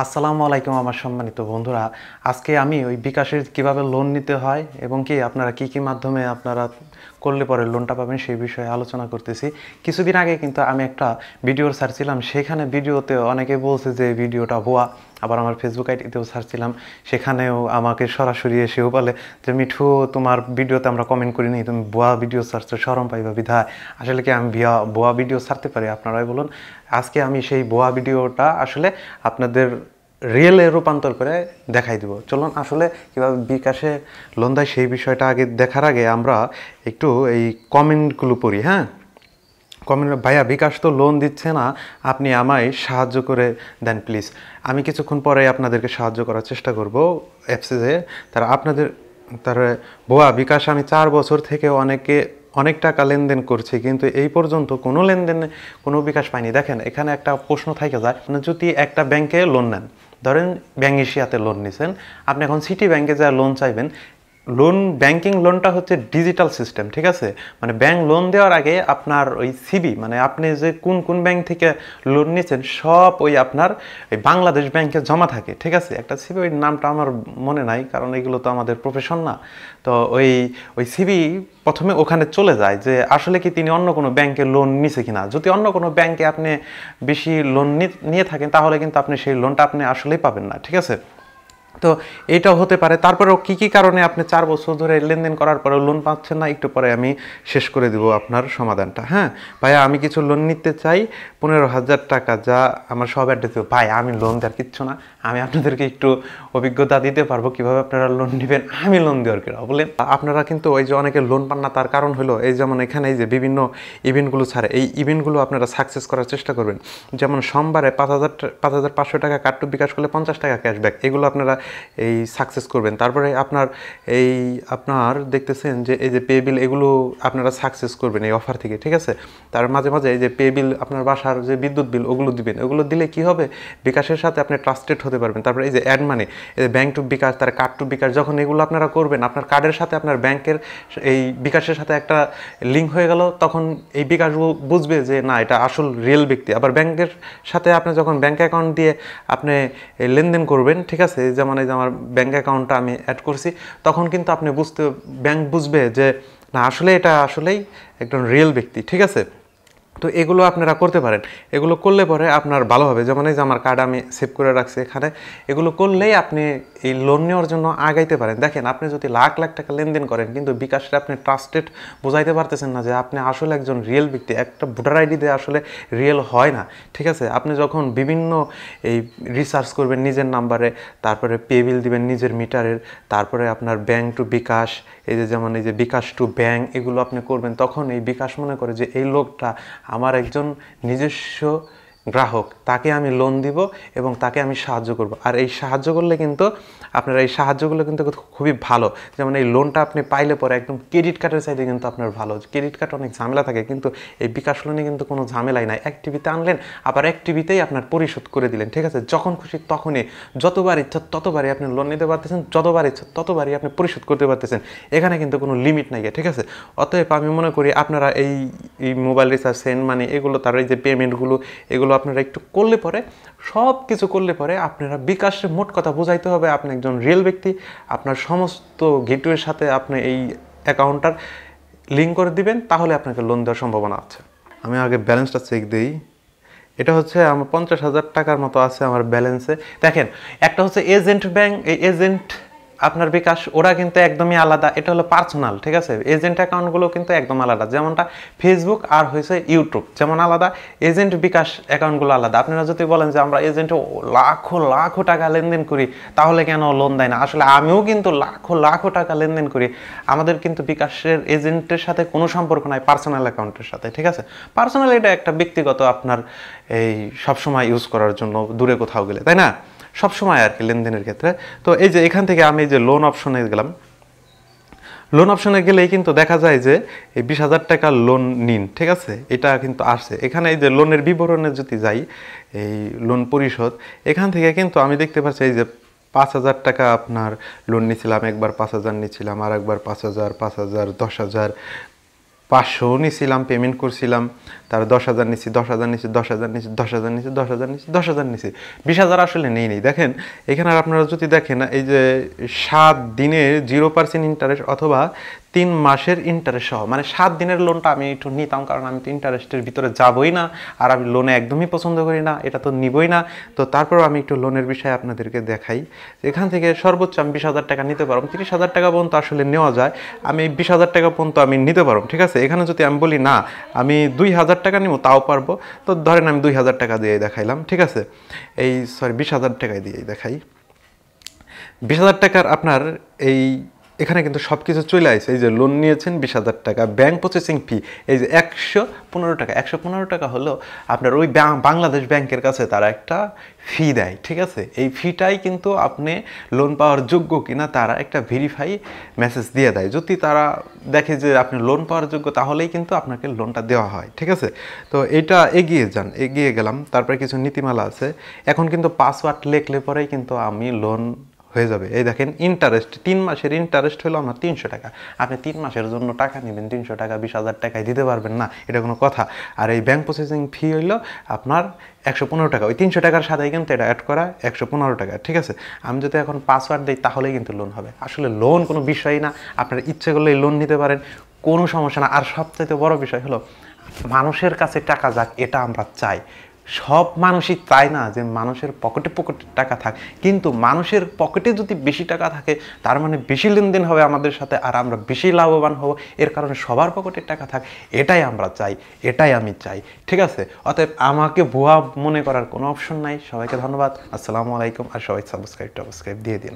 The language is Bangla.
আসসালামু আলাইকুম আমার সম্মানিত বন্ধুরা। আজকে আমি ওই বিকাশের কিভাবে লোন নিতে হয় এবং কি আপনারা কি মাধ্যমে আপনারা করলে পরে লোনটা পাবেন সেই বিষয়ে আলোচনা করতেছি। কিছুদিন আগে কিন্তু আমি একটা ভিডিওর ছাড়ছিলাম, সেখানে ভিডিওতে অনেকে বলছে যে ভিডিওটা ভুয়া। আবার আমার ফেসবুক আইডিতেও ছাড়ছিলাম, সেখানেও আমাকে সরাসরি এসেও বলে যে মিঠু, তোমার ভিডিওতে আমরা কমেন্ট করিনি, তুমি ভুয়া ভিডিও ছাড়ছো, শরম পাইবা বিধায়। আসলে কি আমি ভুয়া ভিডিও ছাড়তে পারি? আপনারাই বলুন। আজকে আমি সেই ভুয়া ভিডিওটা আসলে আপনাদের রিয়েলে রূপান্তর করে দেখাই দিব। চলুন আসলে কীভাবে বিকাশে লোন দেয় সেই বিষয়টা আগে দেখার আগে আমরা একটু এই কমেন্টগুলো পড়ি। হ্যাঁ, কমেন্ট, ভাইয়া বিকাশ তো লোন দিচ্ছে না, আপনি আমায় সাহায্য করে দেন প্লিজ। আমি কিছুক্ষণ পরে আপনাদেরকে সাহায্য করার চেষ্টা করব অ্যাপসে যে তার ভুয়া বিকাশ আমি 4 বছর থেকে অনেক টাকা লেনদেন করছি, কিন্তু এই পর্যন্ত কোনো লেনদেনে কোনো বিকাশ পাইনি। দেখেন, এখানে একটা প্রশ্ন থেকে যায়, মানে যদি একটা ব্যাংকে লোন নেন, ধরেন ব্যাংক এশিয়াতে লোন নিছেন, আপনি এখন সিটি ব্যাংকে যা লোন চাইবেন, ব্যাংকিং লোনটা হচ্ছে ডিজিটাল সিস্টেম, ঠিক আছে? মানে ব্যাংক লোন দেওয়ার আগে আপনার ওই সিবি, মানে আপনি যে কোন ব্যাংক থেকে লোন নিচ্ছেন সব ওই আপনার ওই বাংলাদেশ ব্যাংকে জমা থাকে, ঠিক আছে? একটা সিবি, ওই নামটা আমার মনে নাই, কারণ এগুলো তো আমাদের প্রফেশন না। তো ওই সিবি প্রথমে ওখানে চলে যায় যে আসলে কি তিনি অন্য কোনো ব্যাংকে লোন নিছে কিনা। যদি অন্য কোনো ব্যাংকে আপনি বেশি লোন নিয়ে থাকেন, তাহলে কিন্তু আপনি সেই লোনটা আপনি আসলেই পাবেন না, ঠিক আছে? তো এইটাও হতে পারে। তারপরেও কি কারণে আপনি 4 বছর ধরে লেনদেন করার পরেও লোন পাচ্ছেন না, একটু পরে আমি শেষ করে দিব আপনার সমাধানটা। হ্যাঁ ভাইয়া, আমি কিছু লোন নিতে চাই 15,000 টাকা, যা আমার সব অ্যাড্রেস দেবো। ভাই, আমি লোন দেওয়ার কিচ্ছু না, আমি আপনাদেরকে একটু অভিজ্ঞতা দিতে পারবো কীভাবে আপনারা লোন নেবেন। আমি লোন দেওয়ার কেন বলেন? আপনারা কিন্তু ওই যে অনেকে লোন পান না, তার কারণ হলো এই যেমন এখানে এই যে বিভিন্ন ইভেন্টগুলো ছাড়ে, এই ইভেন্টগুলো আপনারা সাকসেস করার চেষ্টা করবেন। যেমন সোমবারে 5,500 টাকা কার্ড টু বিকাশ করলে 50 টাকা ক্যাশব্যাক, এগুলো আপনারা এই সাকসেস করবেন। তারপরে আপনার দেখতেছেন যে এই যে পে বিল, এগুলো আপনারা সাকসেস করবেন এই অফার থেকে, ঠিক আছে? তার মাঝে মাঝে এই যে পে বিল, আপনার বাসার যে বিদ্যুৎ বিল, ওগুলো দিবেন। ওগুলো দিলে কি হবে, বিকাশের সাথে আপনি ট্রাস্টেড হতে পারবেন। তারপরে এই যে অ্যাড মানি, এই যে ব্যাংক টু বিকাশ, তার কার্ড টু বিকাশ, যখন এগুলো আপনারা করবেন, আপনার কার্ডের সাথে আপনার ব্যাংকের এই বিকাশের সাথে একটা লিঙ্ক হয়ে গেল, তখন এই বিকাশ বুঝবে যে না, এটা আসল রিয়েল ব্যক্তি। আবার ব্যাংকের সাথে আপনি যখন ব্যাংক অ্যাকাউন্ট দিয়ে আপনি লেনদেন করবেন, ঠিক আছে, যেমন এই যে আমার ব্যাংক অ্যাকাউন্টটা আমি অ্যাড করছি, তখন কিন্তু আপনি ব্যাংক বুঝবে যে না, আসলে এটা আসলেই একজন রিয়েল ব্যক্তি, ঠিক আছে? তো এগুলো আপনারা করতে পারেন। এগুলো করলে পরে আপনার ভালো হবে। যেমন এই যে আমার কার্ড আমি সেভ করে রাখছি এখানে, এগুলো করলেই আপনি এই লোন নেওয়ার জন্য আগাইতে পারেন। দেখেন, আপনি যদি লাখ লাখ টাকা লেনদেন করেন, কিন্তু বিকাশে আপনি ট্রাস্টেড বোঝাইতে পারতেছেন না যে আপনি আসলে একজন রিয়েল ব্যক্তি। একটা ভোটার আইডি দিয়ে আসলে রিয়েল হয় না, ঠিক আছে? আপনি যখন বিভিন্ন এই রিসার্চ করবেন নিজের নাম্বারে, তারপরে পে বিল দিবেন নিজের মিটারের, তারপরে আপনার ব্যাংক টু বিকাশ, এই যে যেমন এই যে বিকাশ টু ব্যাংক, এগুলো আপনি করবেন, তখন এই বিকাশ মনে করে যে এই লোকটা আমার একজন নিজস্ব গ্রাহক, তাকে আমি লোন দিব এবং তাকে আমি সাহায্য করব। আর এই সাহায্য করলে কিন্তু আপনার এই সাহায্যগুলো কিন্তু খুবই ভালো। যেমন এই লোনটা আপনি পাইলে পরে একদম ক্রেডিট কার্ডের চাইতে কিন্তু আপনার ভালো। ক্রেডিট কার্ড অনেক ঝামেলা থাকে, কিন্তু এই বিকাশ লোনে কিন্তু কোনো ঝামেলাই নাই। এক টিভিতে আনলেন, আবার এক টিভিতেই আপনার পরিশোধ করে দিলেন, ঠিক আছে? যখন খুশি তখনই, যতবার ইচ্ছা ততবারই আপনি লোন নিতে পারতেছেন, যতবার ইচ্ছা ততবারই আপনি পরিশোধ করতে পারতেছেন। এখানে কিন্তু কোনো লিমিট নাই, ঠিক আছে? অতএব আমি মনে করি আপনারা এই মোবাইল রিচার্জ, সেন্ড মানি, এগুলো, তার এই যে পেমেন্টগুলো, এগুলো আপনারা একটু করলে পরে, সব কিছু করলে পরে আপনারা বিকাশের মোট কথা বোঝাইতে হবে আপনি একজন রিয়েল ব্যক্তি। আপনার সমস্ত গেটওয়ের সাথে আপনি এই অ্যাকাউন্টটার লিঙ্ক করে দিবেন, তাহলে আপনাকে লোন দেওয়ার সম্ভাবনা আছে। আমি আগে ব্যালেন্সটা চেক দিই। এটা হচ্ছে আমার 50,000 টাকার মতো আছে আমার ব্যালেন্সে। দেখেন, একটা হচ্ছে এজেন্ট ব্যাংক, এই এজেন্ট আপনার বিকাশ, ওরা কিন্তু একদমই আলাদা। এটা হলো পার্সোনাল, ঠিক আছে? এজেন্ট অ্যাকাউন্টগুলো কিন্তু একদম আলাদা। যেমনটা ফেসবুক আর হয়েছে ইউটিউব যেমন আলাদা, এজেন্ট বিকাশ অ্যাকাউন্টগুলো আলাদা। আপনারা যদি বলেন যে আমরা এজেন্টে লাখো টাকা লেনদেন করি, তাহলে কেন লোন দেয় না? আসলে আমিও কিন্তু লাখো টাকা লেনদেন করি। আমাদের কিন্তু বিকাশের এজেন্টের সাথে কোনো সম্পর্ক নাই পার্সোনাল অ্যাকাউন্টের সাথে, ঠিক আছে? পার্সোনাল এটা একটা ব্যক্তিগত, আপনার এই সবসময় ইউজ করার জন্য দূরে কোথাও গেলে, তাই না? সবসময় আর কি লেনদেনের ক্ষেত্রে। তো এই যে এখান থেকে আমি যে লোন অপশনে গেলাম, লোন অপশনে গেলেই কিন্তু দেখা যায় যে এই 20,000 টাকা লোন নিন, ঠিক আছে? এটা কিন্তু আসছে এখানে। এই যে লোনের বিবরণে যদি যাই, এই লোন পরিশোধ, এখান থেকে কিন্তু আমি দেখতে পাচ্ছি এই যে 5,000 টাকা আপনার লোন নিয়েছিলাম, একবার 5,000 নিয়েছিলাম, আর একবার 5,000, 5,000, 10,000, 500 নিছিলাম, পেমেন্ট করছিলাম, তার 10,000 নিছি, 10,000 নিছি, 10,000 নিছি, 10,000 নিছি, 10,000 নিছি, 10,000 নিছি, 20,000 আসলে নেই। দেখেন এখানে আর আপনারা যদি দেখেন এই যে 7 দিনের 0% ইন্টারেস্ট অথবা 3 মাসের ইন্টারেস্ট সহ, মানে 7 দিনের লোনটা আমি একটু নিতাম, কারণ আমি তো ইন্টারেস্টের ভিতরে যাবই না, আর আমি লোনে একদমই পছন্দ করি না, এটা তো নিবই না। তো তারপর আমি একটু লোনের বিষয়ে আপনাদেরকে দেখাই। এখান থেকে সর্বোচ্চ আমি 20,000 টাকা নিতে পারব, 30,000 টাকা পর্যন্ত আসলে নেওয়া যায়, আমি 20,000 টাকা পর্যন্ত আমি নিতে পারব, ঠিক আছে। এখানে যদি আমি বলি না আমি 2,000 টাকা নিব তাও পারবো, তো ধরেন আমি 2,000 টাকা দিয়ে দেখাইলাম, ঠিক আছে। 20,000 টাকায় দিয়ে দেখাই। 20,000 টাকার আপনার এই এখানে কিন্তু সব কিছু চলে আসছে। এই যে লোন নিয়েছেন 20,000 টাকা, ব্যাংক প্রসেসিং ফি এই যে 115 টাকা। 115 টাকা হলো আপনার ওই বাংলাদেশ ব্যাংকের কাছে তারা একটা ফি দেয়, ঠিক আছে। এই ফিটাই কিন্তু আপনি লোন পাওয়ার যোগ্য কিনা তারা একটা ভেরিফাই মেসেজ দিয়ে দেয়। যদি তারা দেখে যে আপনি লোন পাওয়ার যোগ্য, তাহলেই কিন্তু আপনাকে লোনটা দেওয়া হয়, ঠিক আছে। তো এটা এগিয়ে যান, এগিয়ে গেলাম। তারপরে কিছু নীতিমালা আছে। এখন কিন্তু পাসওয়ার্ড লিখলে পরেই কিন্তু আমি লোন হয়ে যাবে। এই দেখেন ইন্টারেস্ট, 3 মাসের ইন্টারেস্ট হলো আমার 300 টাকা। আপনি 3 মাসের জন্য টাকা নেবেন 300 টাকা, 20,000 টাকায় দিতে পারবেন না, এটা কোনো কথা। আর এই ব্যাংক প্রসেসিং ফি হইলো আপনার 115 টাকা। ওই 300 টাকার সাথেই কিন্তু এটা অ্যাড করা 115 টাকা, ঠিক আছে। আমি যদি এখন পাসওয়ার্ড দিই তাহলেই কিন্তু লোন হবে। আসলে লোন কোনো বিষয়ই না, আপনার ইচ্ছে করলে লোন নিতে পারেন, কোনো সমস্যা না। আর সবচাইতে বড় বিষয় হলো মানুষের কাছে টাকা যাক, এটা আমরা চাই। সব মানুষই চায় না যে মানুষের পকেটে পকেটে টাকা থাক, কিন্তু মানুষের পকেটে যদি বেশি টাকা থাকে তার মানে বেশি লেনদেন হবে আমাদের সাথে, আর আমরা বেশি লাভবান হব। এর কারণে সবার পকেটে টাকা থাক, এটাই আমরা চাই, এটাই আমি চাই, ঠিক আছে। অতএব আমাকে ভুয়া মনে করার কোনো অপশন নাই। সবাইকে ধন্যবাদ, আসসালামু আলাইকুম। আর সবাই সাবস্ক্রাইব দিয়ে দিন।